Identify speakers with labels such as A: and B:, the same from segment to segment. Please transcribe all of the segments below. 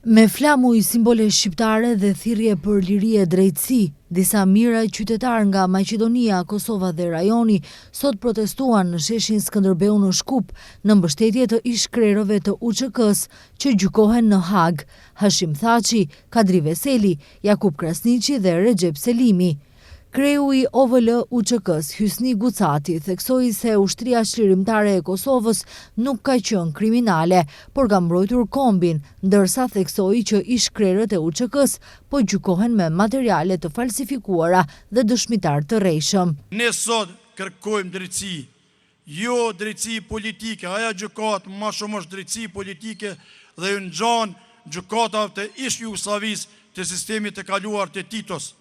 A: Me flamuj simbole shqiptare dhe thirrje për liri e drejtësi, disa mijëra qytetar nga Maqedonia, Kosova dhe rajoni sot protestuan në sheshin Skënderbeu në Shkup në mbështetje të ish-krerëve të UÇK-s që gjykohen në Hag, Hashim Thaçi, Kadri Veseli, Jakub Krasniqi dhe Recep Selimi. Kreu i OVL UÇK-s Hysni Gucati theksoi se ushtria çlirimtare e Kosovës nuk ka qenë kriminale, por ka mbrojtur kombin, ndërsa theksoi që ish-krerët e UÇK-s po gjykohen me materiale të falsifikuara dhe dëshmitar të rrejshëm.
B: Ne sot kërkojmë drejtësi, jo drejtësi politike, aja gjykat më shumë është drejtësi politike dhe ju ngjan gjykatave të ish-Jugosllavisë të sistemit të kaluar të Titos.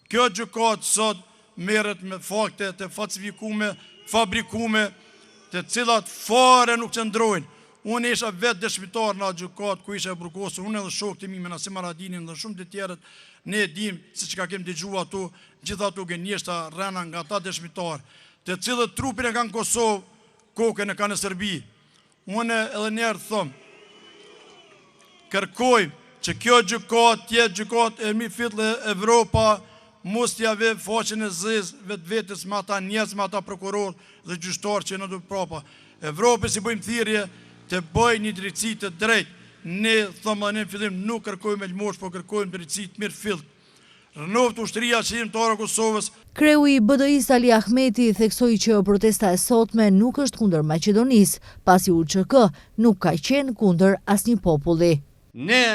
B: Kjo gjykat sot merret me fakte të falsifikume, fabrikume, të cilat fare nuk qëndrojnë. Unë isha vetë dëshmitar në gjykat ku isha e burgosur, unë edhe shokët e mi me Nasim Aradinin dhe shumë të tjerët, ne dim se çka kemi dëgjuar ato, gjithë ato gënjeshtra rëna nga ata dëshmitar, të cilët trupin e kanë në Kosovë, kokën e kanë në Serbi. Unë edhe njerë thom, kërkojmë që kjo gjykat tjetë gjykat e mi fitle Evropa, mos t'ja ve faqen e zezë vetës me ata njerëz, me ata prokuror dhe gjyqtar që në do prapa. Evropës si bëjmë thirrje të bëjë një drejtësi të drejtë. Ne thomë në fillim nuk kërkojmë lëmosh, por kërkojmë drejtësi të mirë fillt. Rënoft ushtria qlirimtare e Kosovës.
A: Kreu i BDI-s Ali Ahmeti theksoi që protesta e sotme nuk është kundër Maqedonisë, pasi UÇK nuk ka qenë kundër asnjë populli.
C: Ne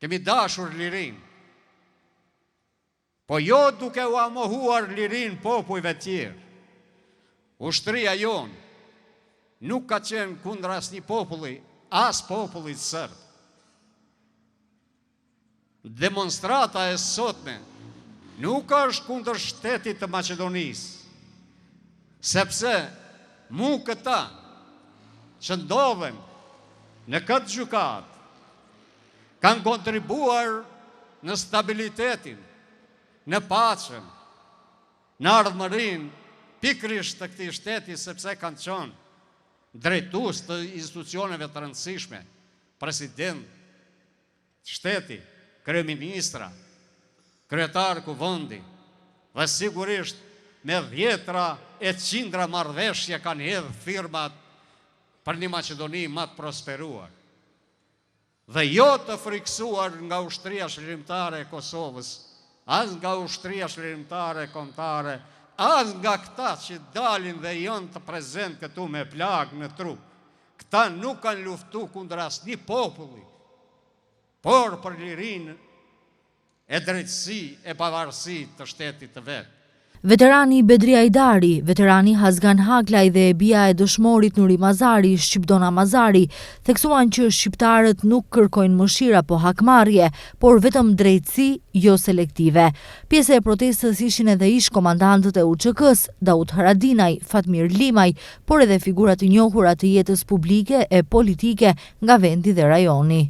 C: kemi dashur lirinë, po jo duke u mohuar lirin popujve tjerë. Ushtria jonë nuk ka qenë kundër asnjë populli, as popullit serb. Demonstrata e sotme nuk është kundër shtetit të Maqedonisë, sepse mu këta që ndodhen në këtë gjykat kanë kontribuar në stabilitetin, në paqen, në ardhmërinë pikërisht të këtij shteti, sepse kanë qenë drejtues të institucioneve të rëndësishme, president, shteti, kryeministra, kryetar kuvendi, dhe sigurisht me dhjetra e qindra marrëveshje kanë hedhur firmat për një Maqedoni më të prosperuar. Dhe jo të friksuar nga ushtria çlirimtare e Kosovës, as nga ushtria çlirimtare kombëtare, as nga këta që dalin dhe janë të prezent këtu me plagë në trup. Këta nuk kanë luftu kundër asnjë populli, por për lirinë e drejtësi e pavarësi të shtetit të vetë.
A: Veterani Bedri Ajdari, veterani Hazgan Haklaj dhe bia e dëshmorit Nuri Mazari, Shqipdona Mazari, theksuan që shqiptarët nuk kërkojnë mëshira po hakmarrje, por vetëm drejtësi, jo selektive. Pjesë e protestës ishin edhe ish-komandantët e UÇK-s, Daud Haradinaj, Fatmir Limaj, por edhe figurat e njohura të jetës publike e politike nga vendi dhe rajoni.